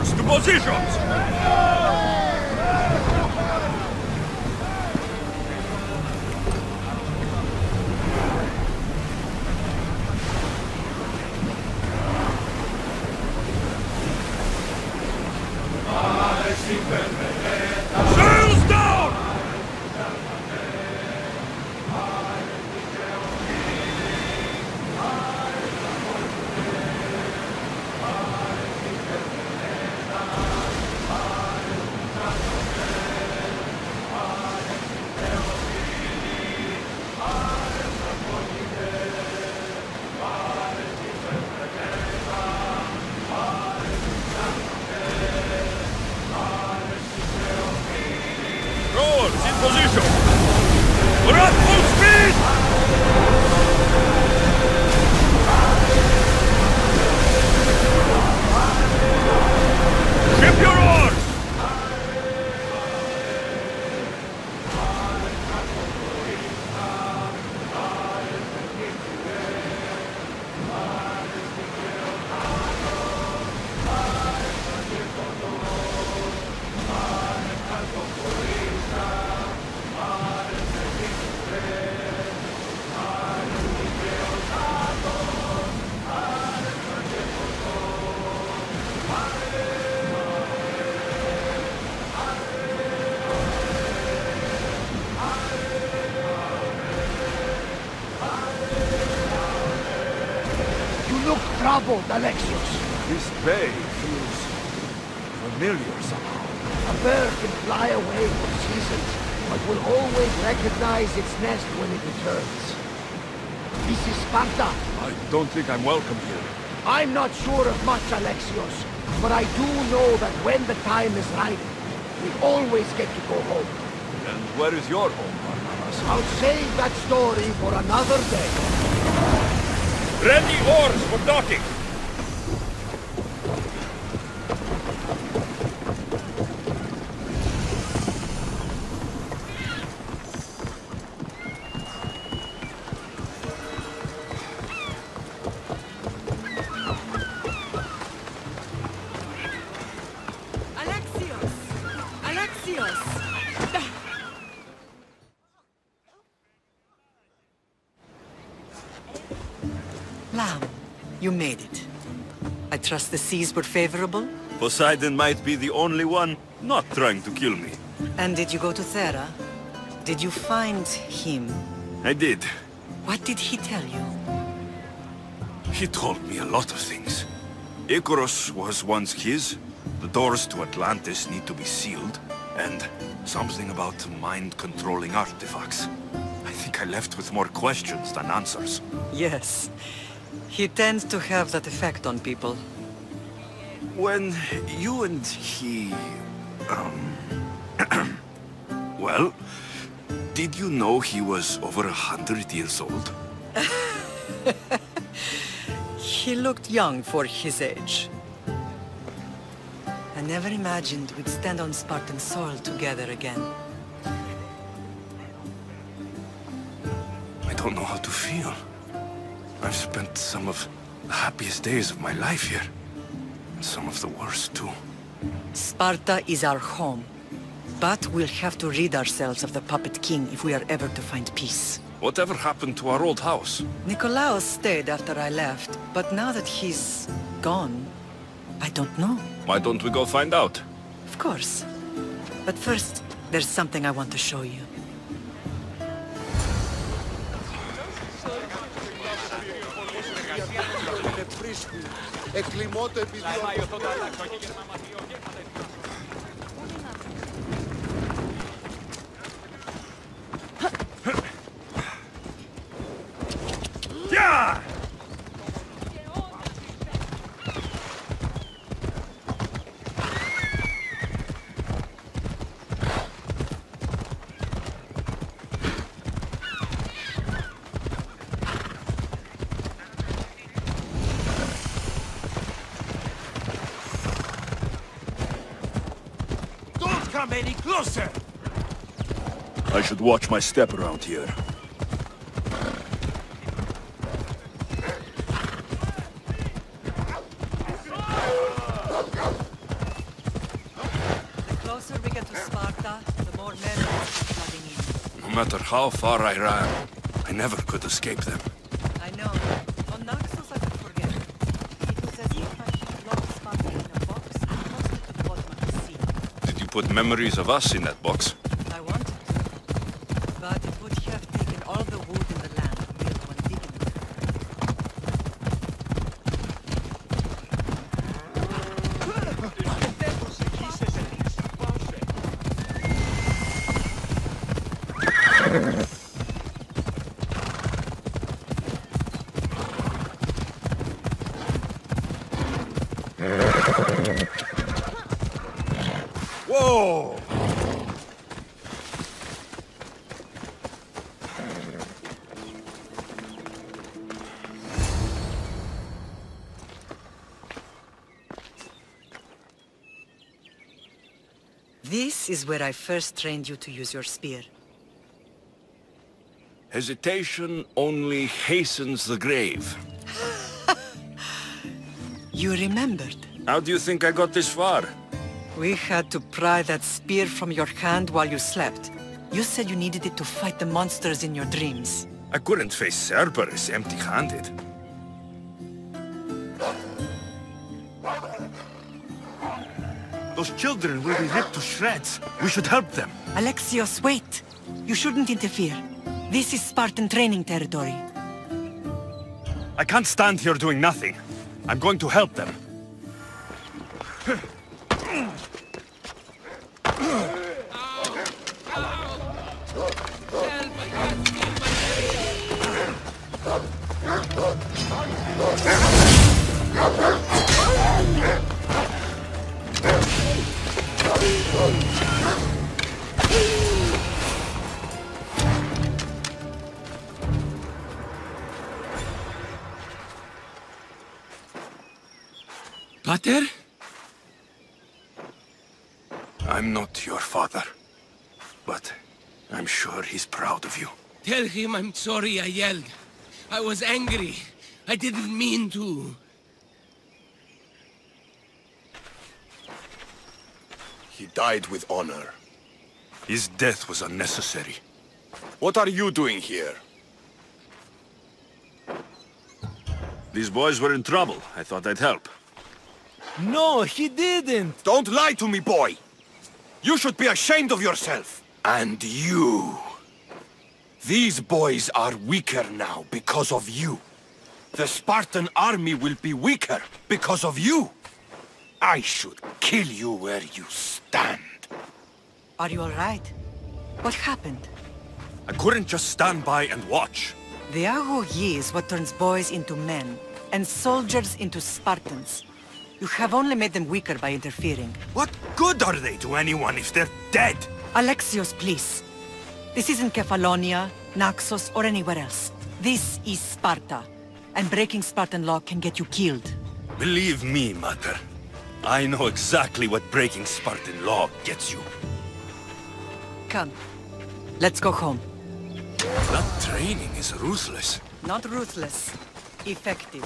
horse to positions! Sails down! Rowers in position! We're at full speed! Ship your oars! You look troubled, Alexios. This bay feels familiar somehow. A bird can fly away for seasons, but will always recognize its nest when it returns. This is Sparta. I don't think I'm welcome here. I'm not sure of much, Alexios, but I do know that when the time is right, we always get to go home. And where is your home, Barnabas? I'll save that story for another day. Ready oars for docking! Alexios! Alexios! Lamb, you made it. I trust the seas were favorable? Poseidon might be the only one not trying to kill me. And did you go to Thera? Did you find him? I did. What did he tell you? He told me a lot of things. Icarus was once his. The doors to Atlantis need to be sealed. And something about mind-controlling artifacts. I think I left with more questions than answers. Yes. He tends to have that effect on people. When you and he... well, did you know he was over 100 years old? He looked young for his age. I never imagined we'd stand on Spartan soil together again. I don't know how to feel. I've spent some of the happiest days of my life here. And some of the worst, too. Sparta is our home. But we'll have to rid ourselves of the Puppet King if we are ever to find peace. Whatever happened to our old house? Nikolaos stayed after I left, but now that he's gone, I don't know. Why don't we go find out? Of course. But first, there's something I want to show you. Yeah! Don't come any closer! I should watch my step around here. No matter how far I ran, I never could escape them. I know. On Naxos, I could forget. It was as if I had locked Sparta in a box and tossed it to the bottom of the sea. Did you put memories of us in that box? I wanted to, but it would have taken all the wood in the land to build one big enough. Whoa! This is where I first trained you to use your spear. Hesitation only hastens the grave. You remembered. How do you think I got this far? We had to pry that spear from your hand while you slept. You said you needed it to fight the monsters in your dreams. I couldn't face Cerberus empty-handed. Those children will be ripped to shreds. We should help them. Alexios, wait! You shouldn't interfere. This is Spartan training territory. I can't stand here doing nothing. I'm going to help them. Pater? I'm not your father, but I'm sure he's proud of you. Tell him I'm sorry I yelled. I was angry. I didn't mean to. He died with honor. His death was unnecessary. What are you doing here? These boys were in trouble. I thought I'd help. No, he didn't! Don't lie to me, boy! You should be ashamed of yourself. And you. These boys are weaker now because of you. The Spartan army will be weaker because of you. I should kill you where you stand. Are you all right? What happened? I couldn't just stand by and watch. The Ago Yi is what turns boys into men, and soldiers into Spartans. You have only made them weaker by interfering. What good are they to anyone if they're dead? Alexios, please. This isn't Kefalonia, Naxos, or anywhere else. This is Sparta, and breaking Spartan law can get you killed. Believe me, Mater. I know exactly what breaking Spartan law gets you. Come, let's go home. That training is ruthless. Not ruthless, effective.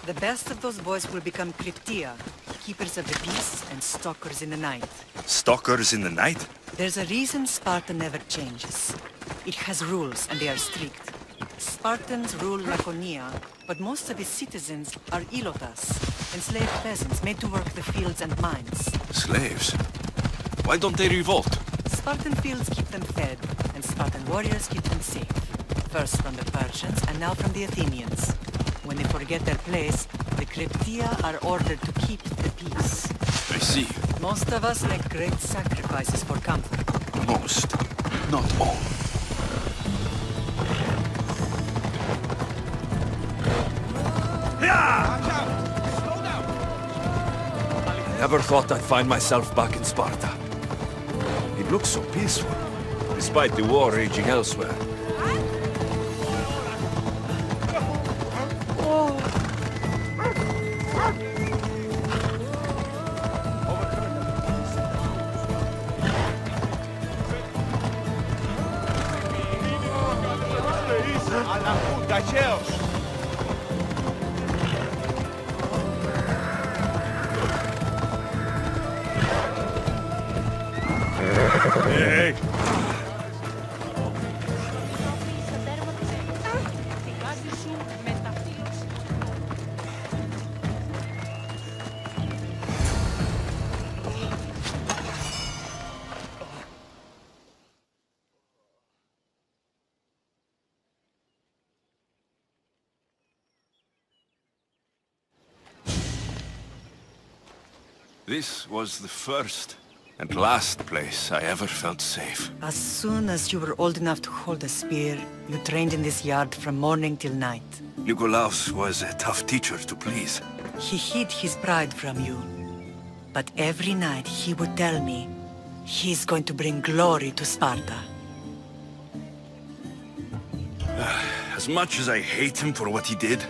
The best of those boys will become Cryptia, keepers of the peace and stalkers in the night. Stalkers in the night? There's a reason Sparta never changes. It has rules, and they are strict. Spartans rule Laconia, but most of its citizens are ilotas, enslaved peasants made to work the fields and mines. Slaves? Why don't they revolt? Spartan fields keep them fed, and Spartan warriors keep them safe. First from the Persians, and now from the Athenians. When they forget their place, the Cryptia are ordered to keep the peace. I see. Most of us make great sacrifices for comfort. Most, not all. Never thought I'd find myself back in Sparta. It looks so peaceful, despite the war raging elsewhere. Hey! This was the first and last place I ever felt safe. As soon as you were old enough to hold a spear, you trained in this yard from morning till night. Nikolaus was a tough teacher to please. He hid his pride from you. But every night he would tell me, he's going to bring glory to Sparta. As much as I hate him for what he did,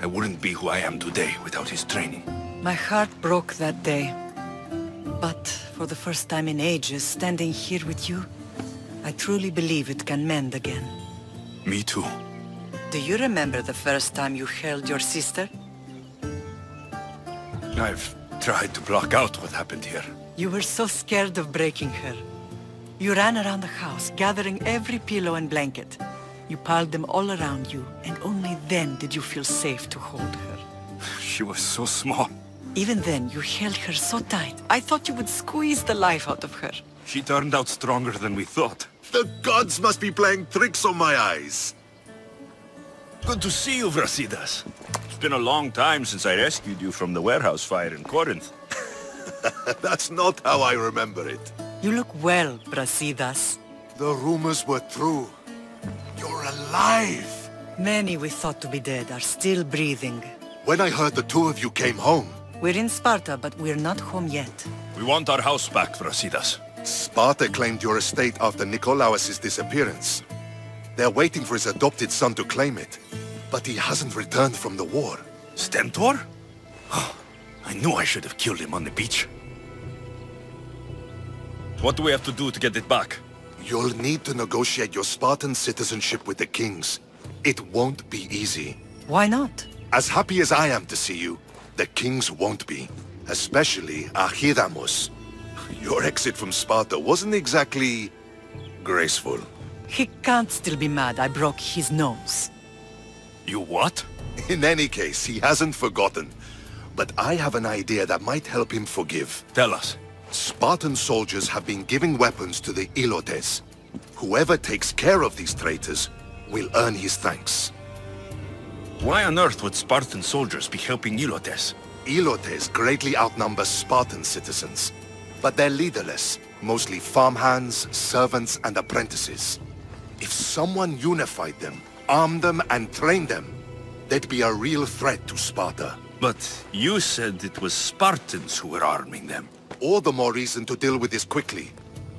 I wouldn't be who I am today without his training. My heart broke that day. But for the first time in ages, standing here with you, I truly believe it can mend again. Me too. Do you remember the first time you held your sister? I've tried to block out what happened here. You were so scared of breaking her. You ran around the house, gathering every pillow and blanket. You piled them all around you, and only then did you feel safe to hold her. She was so small. Even then, you held her so tight. I thought you would squeeze the life out of her. She turned out stronger than we thought. The gods must be playing tricks on my eyes. Good to see you, Brasidas. It's been a long time since I rescued you from the warehouse fire in Corinth. That's not how I remember it. You look well, Brasidas. The rumors were true. You're alive! Many we thought to be dead are still breathing. When I heard the two of you came home, We're in Sparta, but we're not home yet. We want our house back, Brasidas. Sparta claimed your estate after Nikolaus' disappearance. They're waiting for his adopted son to claim it. But he hasn't returned from the war. Stentor? I knew I should have killed him on the beach. What do we have to do to get it back? You'll need to negotiate your Spartan citizenship with the kings. It won't be easy. Why not? As happy as I am to see you, the kings won't be. Especially Archidamos. Your exit from Sparta wasn't exactly graceful. He can't still be mad I broke his nose. You what? In any case, he hasn't forgotten. But I have an idea that might help him forgive. Tell us. Spartan soldiers have been giving weapons to the Ilotes. Whoever takes care of these traitors will earn his thanks. Why on earth would Spartan soldiers be helping Ilotes? Ilotes greatly outnumber Spartan citizens. But they're leaderless, mostly farmhands, servants, and apprentices. If someone unified them, armed them, and trained them, they'd be a real threat to Sparta. But you said it was Spartans who were arming them. All the more reason to deal with this quickly.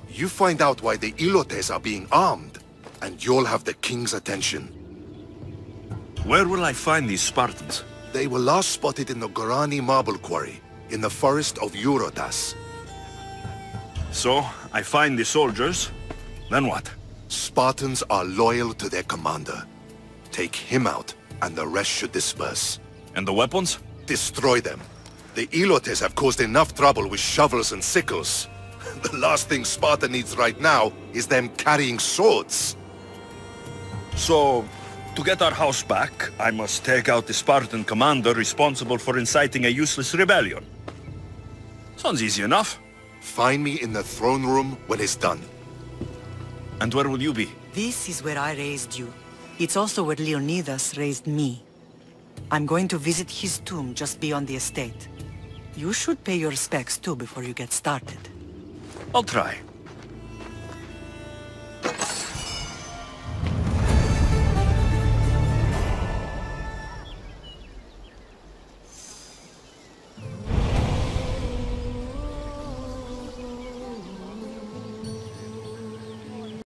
You find out why the Ilotes are being armed, and you'll have the king's attention. Where will I find these Spartans? They were last spotted in the Gorani marble quarry, in the forest of Eurotas. So, I find the soldiers, then what? Spartans are loyal to their commander. Take him out, and the rest should disperse. And the weapons? Destroy them. The Ilotes have caused enough trouble with shovels and sickles. The last thing Sparta needs right now is them carrying swords. So, to get our house back, I must take out the Spartan commander responsible for inciting a useless rebellion. Sounds easy enough. Find me in the throne room when it's done. And where will you be? This is where I raised you. It's also where Leonidas raised me. I'm going to visit his tomb just beyond the estate. You should pay your respects too before you get started. I'll try.